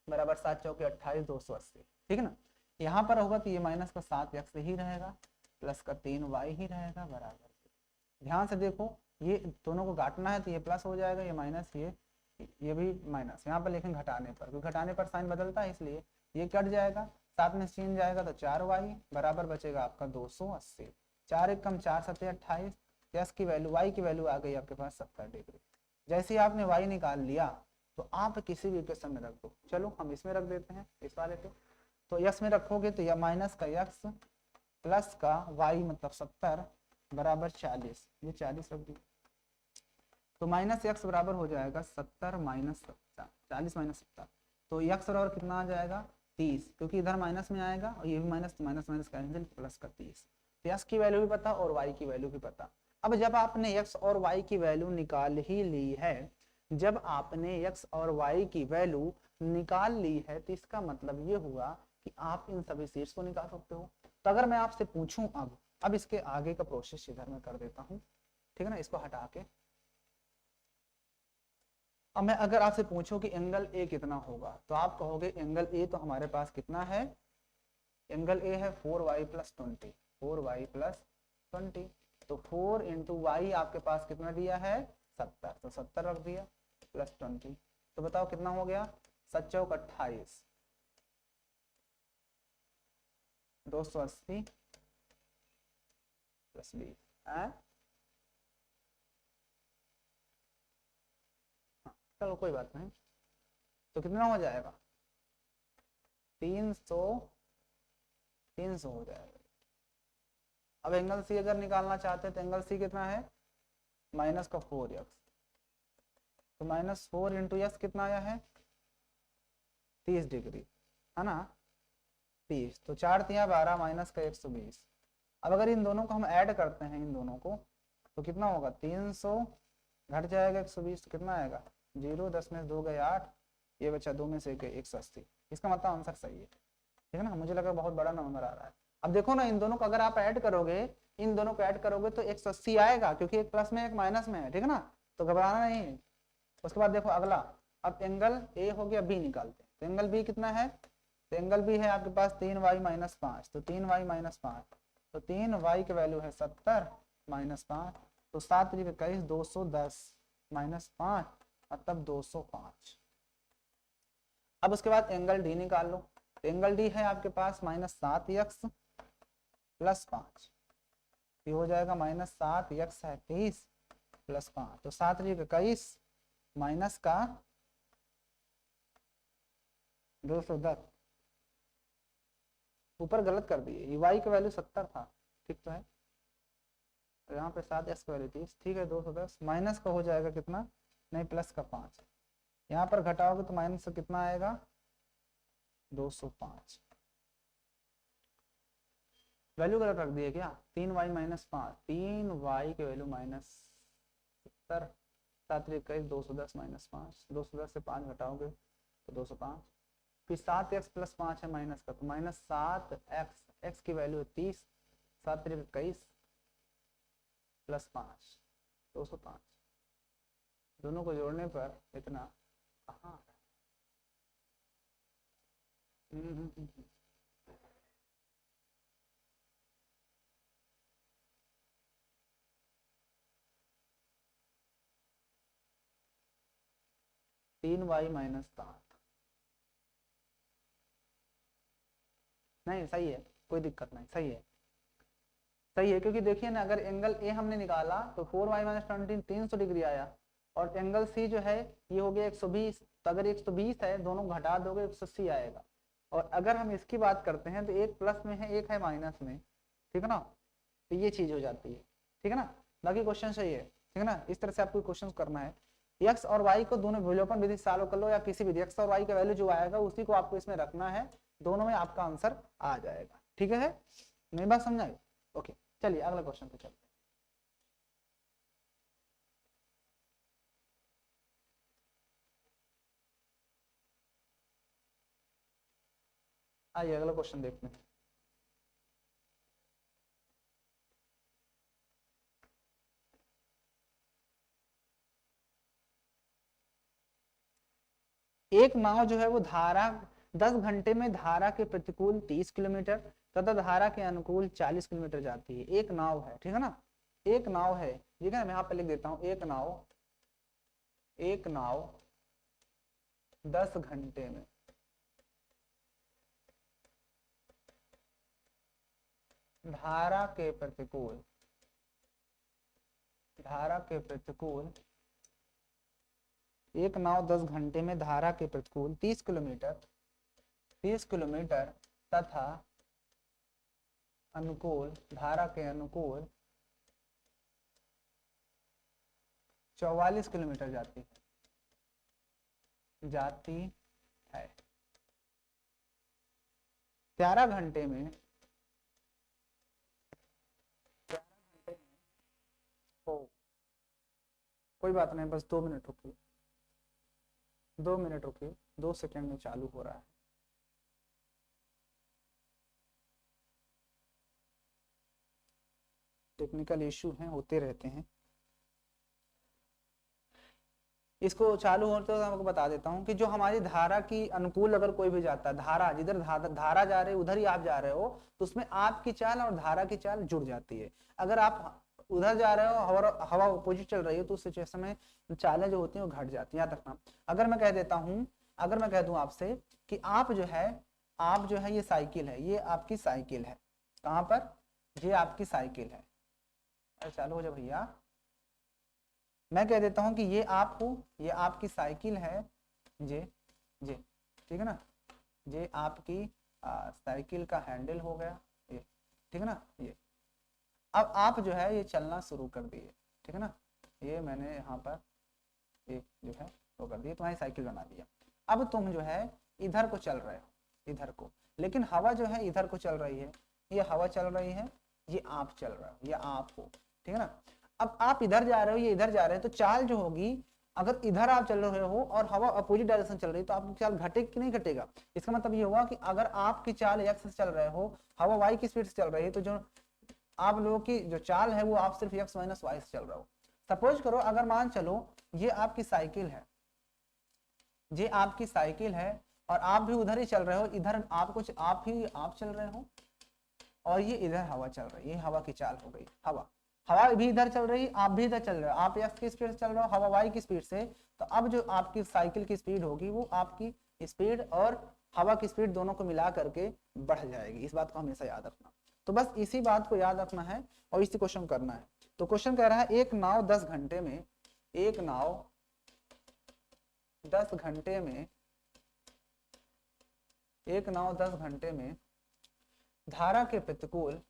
बराबर 7 चौके 28 280, ठीक है ना। यहाँ पर होगा तो ये माइनस का 7x ही रहेगा, प्लस का 3y ही रहेगा बराबर। ध्यान से देखो, ये दोनों को घटाना है तो ये प्लस हो जाएगा, ये माइनस, ये भी माइनस। यहाँ पर लिखेंगे घटाने पर, क्योंकि घटाने पर साइन बदलता है इसलिए ये कट जाएगा, 7 में 3 जाएगा तो 4y बराबर बचेगा आपका 280। 4 एक कम 4 7 28, यस की वैल्यू, y की वैल्यू आ गई आपके पास 70 डिग्री। जैसे ही आपने y निकाल लिया तो आप किसी भी इक्वेशन में रख दो। चलो हम इसमें रख देते हैं, इस वाले पे। तो यस में रखोगे तो यह माइनस का x प्लस का y मतलब 70 बराबर 40, ये 40 रख दी। तो माइनस एक्स बराबर हो जाएगा 70 माइनस 40 माइनस 70, तो एक्स बराबर कितना आ जाएगा 30, क्योंकि इधर माइनस में आएगा और ये भी माइनस, तो माइनस माइनस कैंसिल, प्लस का 30। तो एक्स की वैल्यू भी पता और वाई की वैल्यू भी पता। अब जब आपने एक्स और वाई की वैल्यू निकाल ही ली है, जब आपने एक्स और वाई की वैल्यू निकाल ली है तो इसका मतलब ये हुआ कि आप इन सभी सीट्स को निकाल सकते हो। तो अगर मैं आपसे पूछूं, अब इसके आगे का प्रोसेस इधर मैं कर देता हूँ, ठीक है ना, इसको हटा के। अब मैं अगर आपसे पूछूं कि एंगल ए कितना होगा, तो आप कहोगे एंगल ए तो हमारे पास कितना है, एंगल ए है 4y प्लस 20, 4y प्लस 20। तो 4 इंटू वाई आपके पास कितना दिया है 70, तो 70 रख दिया प्लस 20। तो बताओ कितना हो गया, 7 चौक 28, 280 प्लस 20 है। चलो कोई बात नहीं, तो कितना हो जाएगा 300 हो जाएगा। अब एंगल सी अगर निकालना चाहते हैं तो एंगल सी कितना है माइनस का 4x, तो माइनस 4 इंटू एक्स कितना आया है 30 डिग्री, है ना 30, तो 4 तिया 12 माइनस का 120। अब अगर इन दोनों को हम ऐड करते हैं, इन दोनों को, तो कितना होगा 300 घट जाएगा 120, तो कितना आएगा 0, 10 में 2 गए 8, ये बचा 2 में से 180। इसका मतलब आंसर सही है, ठीक है ना। मुझे लगा बहुत बड़ा नंबर आ रहा है। अब देखो ना, इन दोनों को अगर आप ऐड करोगे, इन दोनों को ऐड करोगे तो 180 आएगा, क्योंकि एक प्लस में एक माइनस में है, ठीक है ना, तो घबराना नहीं। उसके बाद देखो अगला, अब एंगल ए हो गया, बी निकालते हैं। तो एंगल बी कितना है, तो एंगल बी है आपके पास 3y माइनस 5, तो 3y माइनस 5, तो 3y की वैल्यू है 70 माइनस 5, तो 7 21 210 माइनस 5, मतलब 205। अब उसके बाद एंगल डी निकाल लो। तो एंगल डी है आपके पास माइनस 7x प्लस 5, ये हो जाएगा माइनस 7x है 30 प्लस 5, तो 7 21 माइनस का 210, ऊपर गलत कर दिए, ये y का वैल्यू 70 था, ठीक तो है, तो यहाँ पे 7x का वैल्यू 30, ठीक है 210 माइनस का हो जाएगा कितना, नहीं प्लस का 5, यहाँ पर घटाओगे तो माइनस से कितना आएगा 205। वैल्यू गलत रख दिए क्या, 3y माइनस 5, 3y की वैल्यू माइनस 70, 7 21 210 माइनस 5, 210 से 5 घटाओगे तो 205, फिर 7x प्लस 5 है माइनस का, तो माइनस 7x, x की वैल्यू है 30, 7 21 प्लस 5 205, दोनों को जोड़ने पर इतना कहाँ 3y माइनस 7, नहीं सही है, कोई दिक्कत नहीं, सही है, सही है, क्योंकि देखिए ना, अगर एंगल ए हमने निकाला तो 4y माइनस 20 300 डिग्री आया, और एंगल सी जो है ये हो गया 120, तो अगर 120 है दोनों घटा दोगे 180 आएगा। और अगर हम इसकी बात करते हैं तो एक प्लस में है एक है माइनस में, ठीक है ना, तो ये चीज हो जाती है, ठीक है ना। बाकी क्वेश्चन सही है, ठीक है ना, इस तरह से आपको क्वेश्चन करना है। एक्स और वाई को दोनों विलोपन विधि से सॉल्व कर लो, या किसी भी एक्स और वाई का वैल्यू जो आएगा उसी को आपको इसमें रखना है, दोनों में आपका आंसर आ जाएगा, ठीक है। मेरी बात समझाई, ओके चलिए अगला क्वेश्चन पे चलते हैं। आइए अगला क्वेश्चन देखते हैं। एक नाव जो है वो धारा 10 घंटे में धारा के प्रतिकूल 30 किलोमीटर तथा धारा के अनुकूल 40 किलोमीटर जाती है। एक नाव है, ठीक है ना, एक नाव है, ठीक है, मैं यहाँ पे लिख देता हूँ, एक नाव 10 घंटे में धारा के प्रतिकूल एक नाव 10 घंटे में धारा के प्रतिकूल 30 किलोमीटर तथा अनुकूल धारा के अनुकूल 44 किलोमीटर जाती है। 13 घंटे में कोई बात नहीं, बस 2 मिनट रुकिए, 2 मिनट रुकिए, 2 सेकंड में चालू हो रहा है। टेक्निकल इश्यू हैं, होते रहते हैं। इसको चालू होते हुए आपको बता देता हूँ कि जो हमारी धारा की अनुकूल अगर कोई भी जाता है, धारा जिधर धारा जा रही है उधर ही आप जा रहे हो, तो उसमें आपकी चाल और धारा की चाल जुड़ जाती है। अगर आप उधर जा रहे हो, हवा अपोजिट चल रही है, तो उस सिचुएशन में चालें जो होती हैं वो घट जाती है, याद रखना। अगर मैं कह देता हूँ, अगर मैं कह दूं आपसे कि आप जो है ये साइकिल है, ये आपकी साइकिल है, कहाँ पर, ये आपकी साइकिल है। अरे चालू हो जा भैया। मैं कह देता हूं कि ये आप हो, ये आपकी साइकिल है, ये ठीक है ना, ये आपकी साइकिल का हैंडल हो गया, ये ठीक है ना, ये अब आप जो है ये चलना शुरू कर दिए, ठीक है ना, ये मैंने यहाँ पर एक जो है वो कर दिया, तुम्हारी साइकिल बना दिया। अब तुम जो है इधर को चल रहे हो, इधर को, लेकिन हवा जो है इधर को चल रही है, ये हवा चल रही है, ये आप चल रहे हो, ये आप हो, ठीक है ना। अब आप इधर जा रहे हो, ये इधर जा रहे हैं, तो चाल जो होगी, अगर इधर आप चल रहे हो और हवा अपोजिट डायरेक्शन चल रही है, तो आपकी चाल घटेगी कि नहीं घटेगा। इसका मतलब ये हुआ कि अगर आपकी चाल एक्स से चल रहे हो, हवा वाई की स्पीड से चल रही है, तो जो आप लोगों की जो चाल है वो आप सिर्फ एक्स माइनस वाई से चल रहे हो। सपोज करो, अगर मान चलो ये आपकी साइकिल है, ये आपकी साइकिल है और आप भी उधर ही चल रहे हो, इधर आप चल रहे हो और ये इधर हवा चल रही है, ये हवा की चाल हो गई। हवा भी इधर चल रही, आप भी इधर चल रहे हो, आप एक्स की स्पीड से चल रहे हो, हवा वाई की स्पीड से, तो अब जो आपकी साइकिल की स्पीड होगी वो आपकी स्पीड और हवा की स्पीड दोनों को मिला करके बढ़ जाएगी। इस बात को हमेशा याद रखना। तो बस इसी बात को याद रखना है और इसी क्वेश्चन करना है। तो क्वेश्चन कह रहा है एक नाव 10 घंटे में धारा के प्रतिकूल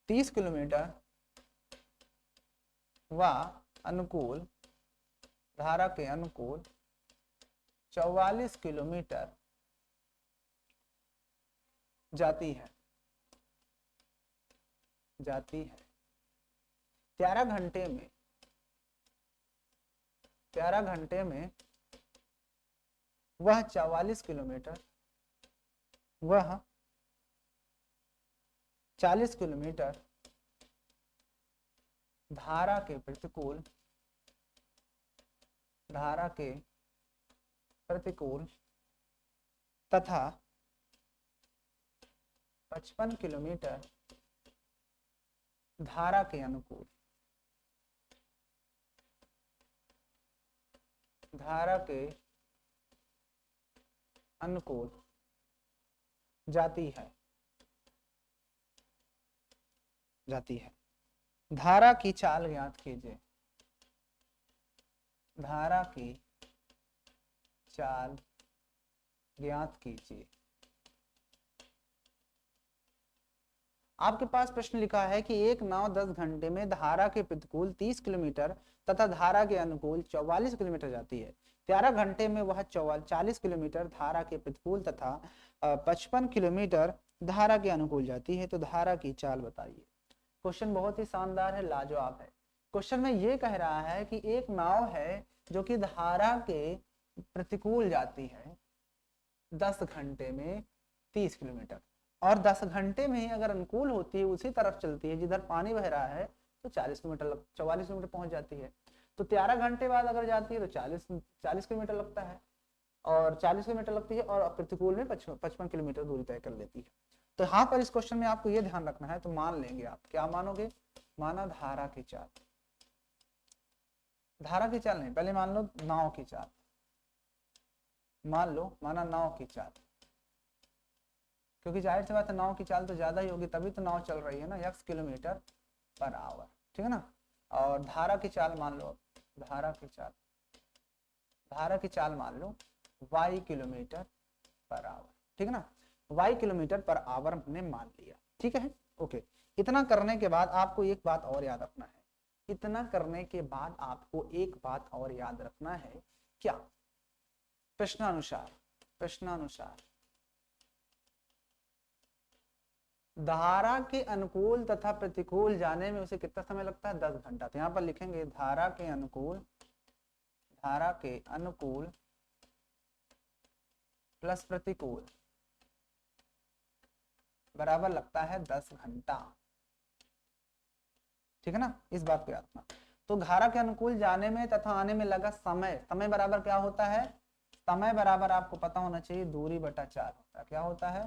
30 किलोमीटर व अनुकूल धारा के अनुकूल 44 किलोमीटर जाती है 13 घंटे में वह 40 किलोमीटर धारा के प्रतिकूल तथा 55 किलोमीटर धारा के अनुकूल जाती है। धारा की चाल ज्ञात कीजिए। धारा की चाल ज्ञात कीजिए। आपके पास प्रश्न लिखा है कि एक नाव 10 घंटे में धारा के प्रतिकूल 30 किलोमीटर तथा धारा के अनुकूल 44 किलोमीटर जाती है। 13 घंटे में वह 40 किलोमीटर धारा के प्रतिकूल तथा 55 किलोमीटर धारा के अनुकूल जाती है, तो धारा की चाल बताइए। क्वेश्चन बहुत ही शानदार है, लाजवाब है। क्वेश्चन में ये कह रहा है कि एक नाव है जो कि धारा के प्रतिकूल जाती है 10 घंटे में 30 किलोमीटर, और 10 घंटे में ही अगर अनुकूल होती है, उसी तरफ चलती है जिधर पानी बह रहा है, तो 44 किलोमीटर पहुंच जाती है। तो 13 घंटे बाद अगर जाती है तो 40 किलोमीटर लगता है, और 40 किलोमीटर लगती है, और प्रतिकूल में 55 किलोमीटर दूरी तय कर लेती है। तो यहाँ पर इस क्वेश्चन में आपको ये ध्यान रखना है, तो मान लेंगे आप, क्या मानोगे, माना धारा की चाल, धारा की चाल नहीं, पहले मान लो नाव की चाल, मान लो माना नाव की चाल, क्योंकि जाहिर सी बात है नाव की चाल तो ज्यादा ही होगी, तभी तो नाव चल रही है ना, x किलोमीटर पर आवर, ठीक है ना। और धारा की चाल मान लो, धारा की चाल मान लो y किलोमीटर पर आवर, ठीक है ना, y किलोमीटर पर आवर हमने मान लिया, ठीक है। ओके, इतना करने के बाद आपको एक बात और याद रखना है, इतना करने के बाद आपको एक बात और याद रखना है, क्या, प्रश्नानुसार धारा के अनुकूल तथा प्रतिकूल जाने में उसे कितना समय लगता है, 10 घंटा। तो यहाँ पर लिखेंगे धारा के अनुकूल प्लस प्रतिकूल बराबर लगता है 10 घंटा, ठीक है ना, इस बात को याद रखना। तो धारा के अनुकूल जाने में तथा आने में लगा समय बराबर क्या होता है, समय बराबर आपको पता होना चाहिए दूरी बटा 4 होता है। क्या होता है,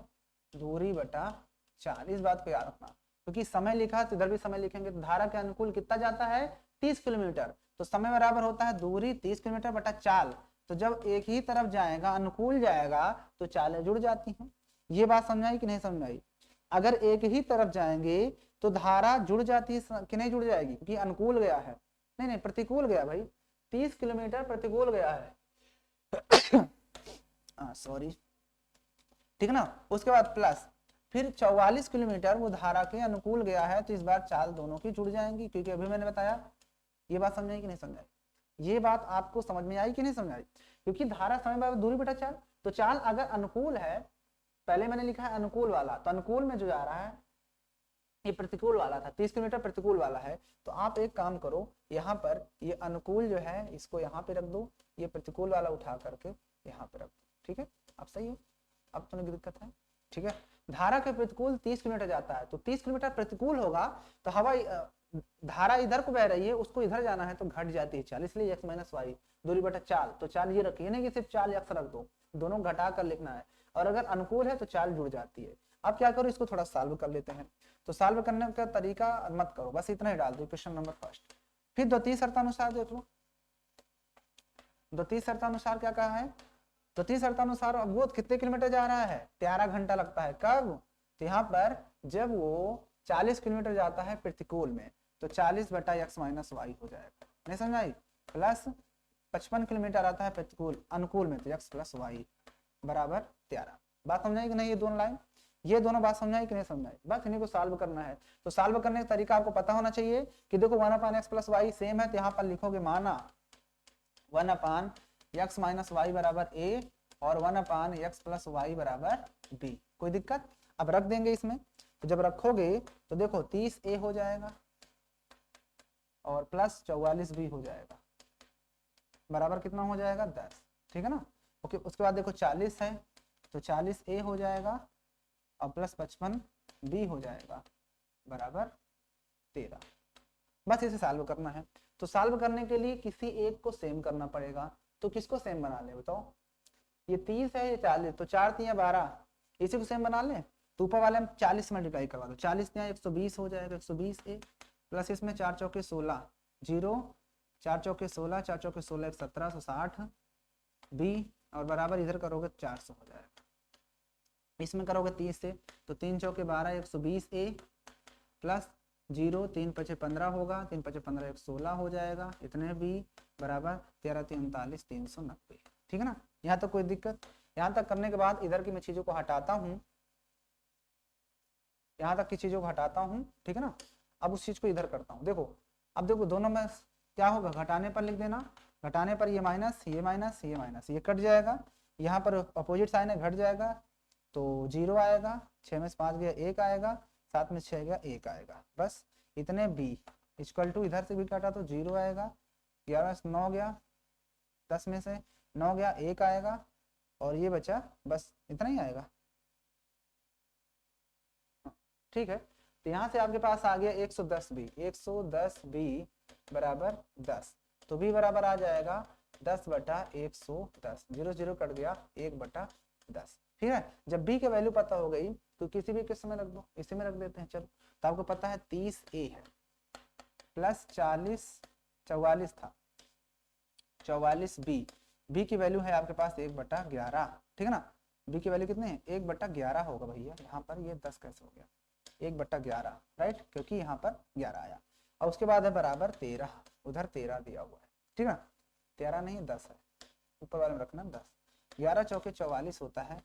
दूरी बटा 4, इस बात को याद रखना, क्योंकि समय लिखा तो इधर भी समय लिखेंगे। तो धारा के अनुकूल कितना जाता है, 30 किलोमीटर, तो समय बराबर होता है दूरी 30 किलोमीटर बटा 4। तो जब एक ही तरफ जाएगा, अनुकूल जाएगा, तो चालें जुड़ जाती हैं। ये बात समझाई कि नहीं समझाई, अगर एक ही तरफ जाएंगे तो धारा जुड़ जाती है कि नहीं जुड़ जाएगी, क्योंकि अनुकूल गया है, नहीं प्रतिकूल गया भाई, 30 किलोमीटर प्रतिकूल गया है सॉरी, ठीक है ना। उसके बाद प्लस फिर 44 किलोमीटर वो धारा के अनुकूल गया है, तो इस बार चाल दोनों की जुड़ जाएंगी, क्योंकि अभी मैंने बताया। ये बात समझाई कि नहीं समझाई, ये बात आपको समझ में आई कि नहीं समझ आई, क्योंकि धारा समय बराबर दूरी बटा 4। तो चाल अगर अनुकूल है, पहले मैंने लिखा है अनुकूल वाला, तो अनुकूल में जो जा रहा है ये प्रतिकूल वाला था, 30 किलोमीटर प्रतिकूल वाला है। तो आप एक काम करो, यहाँ पर ये अनुकूल जो है इसको यहाँ पे रख दो, ये प्रतिकूल वाला उठा करके यहाँ पे रख दो, ठीक है। अब सही है, अब तो नहीं दिक्कत है, ठीक है। धारा के प्रतिकूल 30 किलोमीटर जाता है, तो 30 किलोमीटर प्रतिकूल होगा, तो हवा धारा इधर को बह रही है, उसको इधर जाना है, तो घट जाती है चाल, इसलिए x माइनस वाई दूरी बटा 4। तो चाल ये रखिए, नहीं कि सिर्फ चाल x रख दो, दोनों घटा कर लिखना है, और अगर अनुकूल है तो चाल जुड़ जाती है। अब क्या करो, इसको थोड़ा सॉल्व कर लेते हैं। तो सॉल्व करने का तरीका मत करो, बस इतना ही डाल दो, क्वेश्चन नंबर फर्स्ट। फिर द्वितीय शर्तानुसार देख लो, द्वितीय शर्तानुसार क्या कहा है, द्वितीय शर्तानुसार वो कितने किलोमीटर जा रहा है, 13 घंटा लगता है। कब, तो यहाँ पर जब वो 40 किलोमीटर जाता है प्रतिकूल में, तो 40 बटा x माइनस वाई हो जाएगा, नहीं समझाई, प्लस 55 किलोमीटर आता है प्रतिकूल, अनुकूल में, तो x प्लस वाई बराबर 13। बात समझाई कि नहीं, ये दोनों लाइन, ये दोनों बात समझाई कि नहीं समझाई, बस इन्हीं को सॉल्व करना है। तो सॉल्व करने का तरीका आपको पता होना चाहिए कि देखो 1/x प्लस वाई सेम है, तो यहाँ पर लिखोगे माना 1/x माइनस वाई बराबर a और 1/x प्लस वाई बराबर b। कोई दिक्कत, अब रख देंगे इसमें। तो जब रखोगे तो देखो 30a हो जाएगा और प्लस 44b हो जाएगा, बराबर कितना हो जाएगा, 10, ठीक है ना। ओके, उसके बाद देखो 40 है, तो 40a हो जाएगा और प्लस 55b हो जाएगा, बराबर 13। बस इसे सॉल्व करना है। तो सॉल्व करने के लिए किसी एक को सेम करना पड़ेगा, तो किसको सेम बना ले बताओ, ये 30 है, ये 40, तो 4 3 12, इसी को सेम बना ले। तो ऊपर वाले में 40 मल्टीप्लाई करवा दो, 40 यहाँ 120 हो जाएगा, 120a प्लस इसमें 4 चौके 16, 0 4 चौके 16, 4 चौके 16 1760 b, और बराबर इधर करोगे 400 हो जाएगा। इसमें करोगे 30 से, तो 3 चौके 12 120a प्लस 0 3 5 15 होगा, 3 5 15 116 हो जाएगा, इतने b बराबर 13 3 39 390, ठीक है ना। यहाँ तक कोई दिक्कत, यहाँ तक करने के बाद इधर की मैं चीजों को हटाता हूँ, यहाँ तक की चीजों को हटाता हूँ, ठीक है ना। अब उस चीज को इधर करता हूँ, देखो अब देखो दोनों में क्या होगा, घटाने पर लिख देना, घटाने पर ये माइनस ये माइनस ये माइनस, ये कट जाएगा, यहाँ पर अपोजिट साइन है, घट जाएगा, तो 0 आएगा, 6 में से 5 गया 1 आएगा, 7 में 6 गया 1 आएगा, बस इतने b इक्वल टू, इधर से भी काटा तो 0 आएगा, 11 से 9 गया 10 में से 9 गया, 1 आएगा और ये बचा बस इतना ही आएगा। ठीक है, तो यहाँ से आपके पास आ गया 110 बी, 110 बी बराबर 10, तो बी बराबर आ जाएगा 10 बटा 110, 0 0 कट गया, 1 बटा 10। ठीक है, जब बी की वैल्यू पता हो गई तो किसी भी किस्म में रख दो, इसी में रख देते हैं। चलो, तो आपको पता है 30 ए है प्लस 40, 44 था, 44 बी, बी की वैल्यू है आपके पास 1 बटा 11। ठीक है ना, बी की वैल्यू कितने है, 1 बटा 11 होगा भैया। यहाँ पर ये 10 कैसे हो गया, 1 बटा 11, राइट, क्योंकि यहाँ पर 11 आया। और उसके बाद है बराबर 13, उधर 13 दिया हुआ है। ठीक है, 13 नहीं 10 है, ऊपर वाले में रखना 10, 11 चौके 44 होता है,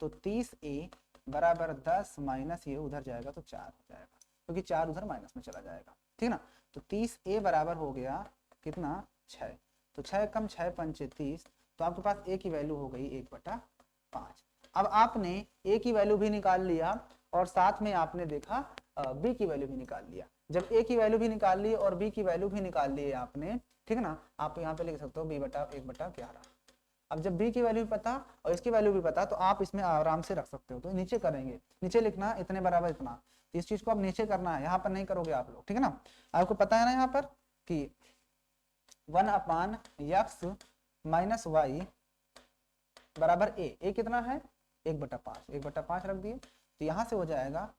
तो 30 ए बराबर 10 माइनस ये उधर जाएगा तो 4 हो जाएगा, क्योंकि 4 उधर माइनस में चला जाएगा। ठीक ना, तो 30 ए बराबर हो गया कितना, 6, तो 6 कम 6 पंचे 30, तो आपके पास ए की वैल्यू हो गई 1 बटा 5। अब आपने ए की वैल्यू भी निकाल लिया और साथ में आपने देखा बी की वैल्यू भी निकाल लिया। जब ए की वैल्यू भी निकाल ली और बी की वैल्यू भी निकाल ली आपने, ठीक है ना, आप यहाँ पे लिख सकते हो बी बटा 1 बटा 11। अब जब बी की वैल्यू भी पता और इसकी वैल्यू भी पता, तो आप इसमें आराम से रख सकते हो। तो नीचे करेंगे, नीचे लिखना इतने बराबर इतना, इस चीज को आप नीचे करना है, यहाँ पर नहीं करोगे आप लोग। ठीक है ना, आपको पता है ना यहाँ पर कि 1 अपान एक्स माइनस वाई बराबर ए कितना है, 1 बटा 5, 1 बटा 5 रख दिए, तो यहाँ से हो जाएगा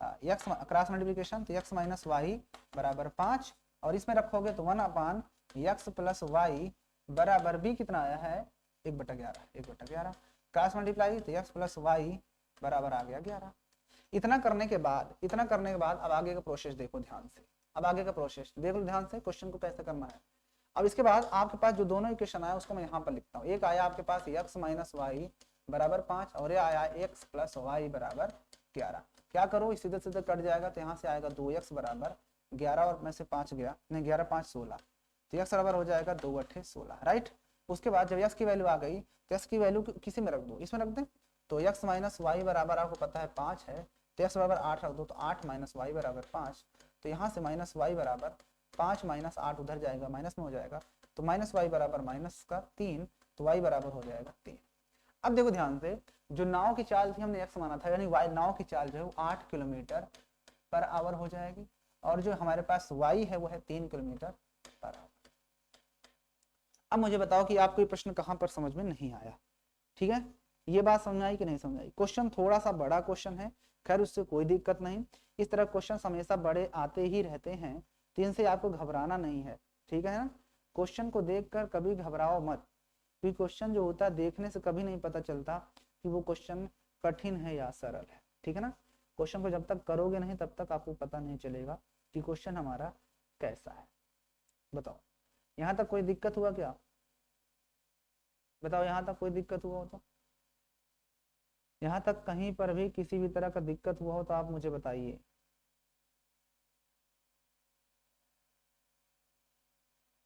एक्स क्रॉस मल्टीप्लिकेशन, तो एक्स माइनस वाई बराबर 5, और इसमें रखोगे तो 1 अपान एक्स प्लस वाई बराबर बी कितना आया है, 1 बटा 11, 1 बटा 11 क्रॉस मल्टीप्लाई, तो एक्स प्लस वाई बराबर आ गया 11। इतना करने के बाद अब आगे का प्रोसेस देखो ध्यान से, अब आगे का प्रोसेस देख लो ध्यान से, क्वेश्चन को कैसे करना है। अब इसके बाद आपके पास जो दोनों इक्वेशन आया उसको मैं यहाँ पर लिखता हूँ। एक आया आपके पास एक्स माइनस वाई बराबर 5 और ये आया एक्स प्लस वाई बराबर 11। क्या करो, सीधे सीधे कट जाएगा, तो यहाँ से आएगा 2x बराबर 11 और में से 5 गया, नहीं 11 5 16, तो x बराबर हो जाएगा 2 8 16, राइट। उसके बाद जब x की वैल्यू आ गई तो x की वैल्यू किसी में रख दो, इसमें रख दें, तो x माइनस वाई बराबर आपको पता है 5 है, तो x बराबर 8 रख दो, तो 8 माइनस वाई बराबर 5, तो यहाँ से माइनस वाई बराबर 5 माइनस 8 उधर जाएगा, माइनस में हो जाएगा, तो माइनस वाई बराबर माइनस का 3, तो वाई बराबर हो जाएगा 3। अब देखो ध्यान से, जो नाव की चाल थी हमने x माना था, यानी वाई नाव की चाल जो है वो 8 किलोमीटर पर आवर हो जाएगी, और जो हमारे पास y है वो है 3 किलोमीटर पर आवर। अब मुझे बताओ कि आपको ये प्रश्न कहाँ पर समझ में नहीं आया। ठीक है, ये बात समझ आई कि नहीं समझ आई। क्वेश्चन थोड़ा सा बड़ा क्वेश्चन है, खैर उससे कोई दिक्कत नहीं, इस तरह क्वेश्चन हमेशा बड़े आते ही रहते हैं, तो इनसे आपको घबराना नहीं है। ठीक है ना, क्वेश्चन को देखकर कभी घबराओ मत, क्योंकि क्वेश्चन जो होता है देखने से कभी नहीं पता चलता कि वो क्वेश्चन कठिन है या सरल है। ठीक है ना, क्वेश्चन को जब तक करोगे नहीं तब तक आपको पता नहीं चलेगा कि क्वेश्चन हमारा कैसा है। बताओ यहाँ तक कोई दिक्कत हुआ क्या, बताओ यहाँ तक कोई दिक्कत हुआ हो तो, यहाँ तक कहीं पर भी किसी भी तरह का दिक्कत हुआ हो तो आप मुझे बताइए।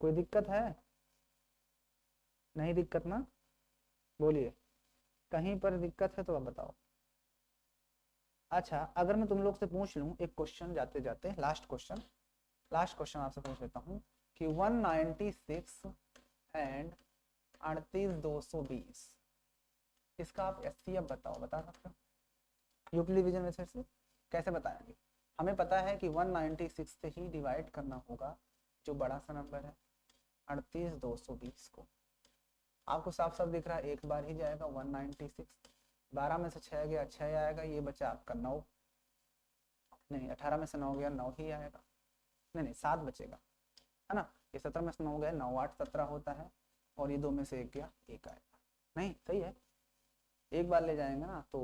कोई दिक्कत है, नहीं दिक्कत ना, बोलिए, कहीं पर दिक्कत है तो आप बताओ। अच्छा, अगर मैं तुम लोग से पूछ लूं एक क्वेश्चन जाते जाते, लास्ट क्वेश्चन आपसे पूछ लेता हूं कि 196 एंड 38,220 इसका आप एचसीएफ बताओ, बता सकते हो? यूक्लिड डिवीजन मेथड से कैसे बताएंगे? हमें पता है कि 196 से ही डिवाइड करना होगा जो बड़ा सा नंबर है 38,220 को। आपको साफ साफ दिख रहा है, एक बार ही जाएगा 196, 12 में से 6 गया 6 आएगा, ये बचा आपका 9, नहीं 18 में से 9 गया 9 ही आएगा, नहीं 7 बचेगा, है ना, ये 17 में से 9 गया 9 8 17 होता है, और ये 2 में से 1 गया 1 आएगा, नहीं सही है, एक बार ले जाएंगे ना, तो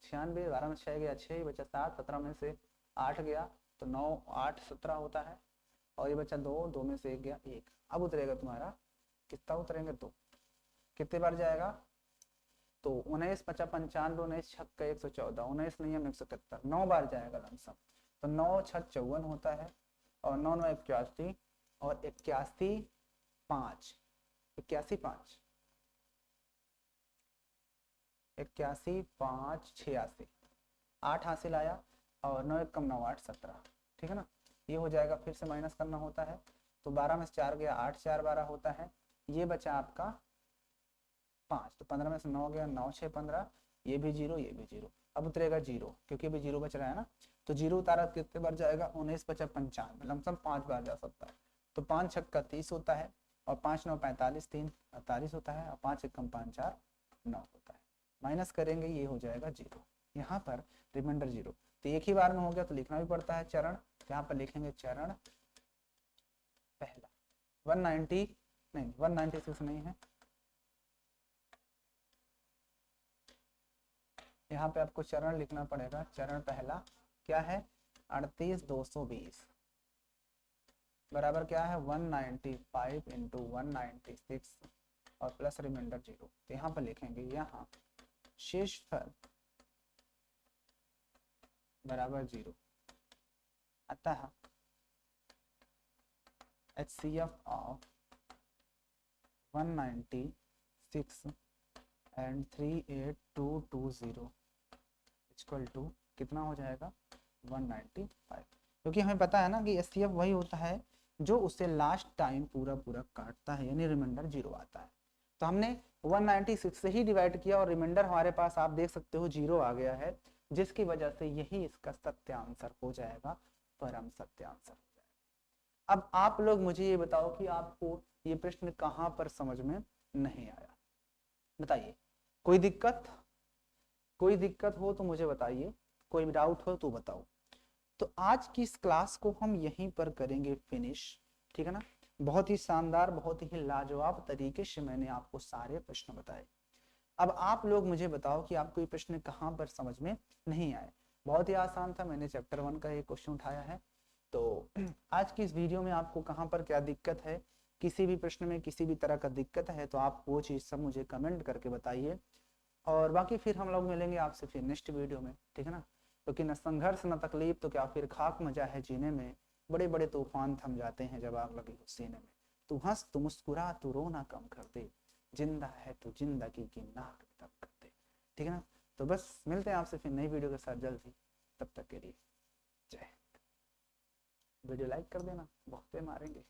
96, 12 में 6 गया 6 ही बचा 7, 17 में से 8 गया तो 9 8 17 होता है, और ये बचा 2, 2 में से 1 गया 1। अब उतरेगा तुम्हारा, कितना उतरेंगे 2, कितने बार जाएगा, तो 19 50 95 19 छक्का 114, 19 नहीं हम 171, 9 बार जाएगा लमसम, तो 9 6 54 होता है, और 9 9 81, और 81 5 81 5 81 5 86, 8 हासिल आया, और 9 1 कम 9 8 17, ठीक है ना, ये हो जाएगा, फिर से माइनस करना होता है, तो 12 में से 4 गया 8 4 12 होता है, ये बचा आपका 5, तो 15 में से 9 गया, 9 6 15, ये भी 0 ये भी 0, अब उतरेगा 0 क्योंकि अभी 0 बच रहा है ना, तो 0 उतारा कितने बार जाएगा, 19 बचा 95, लमसम 5 बार जा सकता है। तो 5 छक्का 30 होता है, और 5 9 45, 3 48 होता है, और 5 एकम 5 4 9 होता है। माइनस करेंगे ये हो जाएगा 0, यहाँ पर रिमाइंडर 0। तो एक ही बार में हो गया तो लिखना भी पड़ता है चरण, यहाँ पर लिखेंगे चरण पहला। 190 नहीं 196 नहीं है, यहाँ पे आपको चरण लिखना पड़ेगा। चरण पहला क्या है, 38220 बराबर क्या है 195 इंटू 196 और प्लस रिमाइंडर 0। तो यहाँ पर लिखेंगे यहाँ शेषफल बराबर 0, अतः HCF of 196 and 38220 equal to कितना हो जाएगा 195, क्योंकि हमें पता है ना कि HCF वही होता है जो उससे लास्ट टाइम पूरा पूरा काटता है, यानी रिमाइंडर 0 आता है। तो हमने 196 से ही डिवाइड किया और रिमाइंडर हमारे पास आप देख सकते हो 0 आ गया है, जिसकी वजह से यही इसका सत्य आंसर हो जाएगा, परम सत्य आंसर हो जाएगा। अब आप लोग मुझे ये बताओ कि आपको ये प्रश्न कहाँ पर समझ में नहीं आया, बताइए। कोई दिक्कत हो तो मुझे बताइए, कोई डाउट हो तो बताओ। तो आज की इस क्लास को हम यहीं पर करेंगे फिनिश, ठीक है ना। बहुत ही शानदार, बहुत ही लाजवाब तरीके से मैंने आपको सारे प्रश्न बताए। अब आप लोग मुझे बताओ कि आपको ये प्रश्न कहाँ पर समझ में नहीं आए। बहुत ही आसान था, मैंने चैप्टर 1 का एक क्वेश्चन उठाया है। तो आज की इस वीडियो में आपको कहाँ पर क्या दिक्कत है, किसी भी प्रश्न में किसी भी तरह का दिक्कत है तो आप वो चीज़ सब मुझे कमेंट करके बताइए, और बाकी फिर हम लोग मिलेंगे आपसे फिर नेक्स्ट वीडियो में, ठीक है ना। क्योंकि न संघर्ष न तकलीफ तो क्या फिर खाक मजा है जीने में, बड़े बड़े तूफान थम जाते हैं जब आग लगी हो सीने में। तू हंस तू मुस्कुरा तू रोना कम कर दे, जिंदा है तू जिंदगी की नाक तक कर दे, ठीक है ना। तो बस मिलते हैं आपसे फिर नई वीडियो के साथ जल्दी, तब तक के लिए जय हिंद। वीडियो लाइक कर देना, बहुते मारेंगे।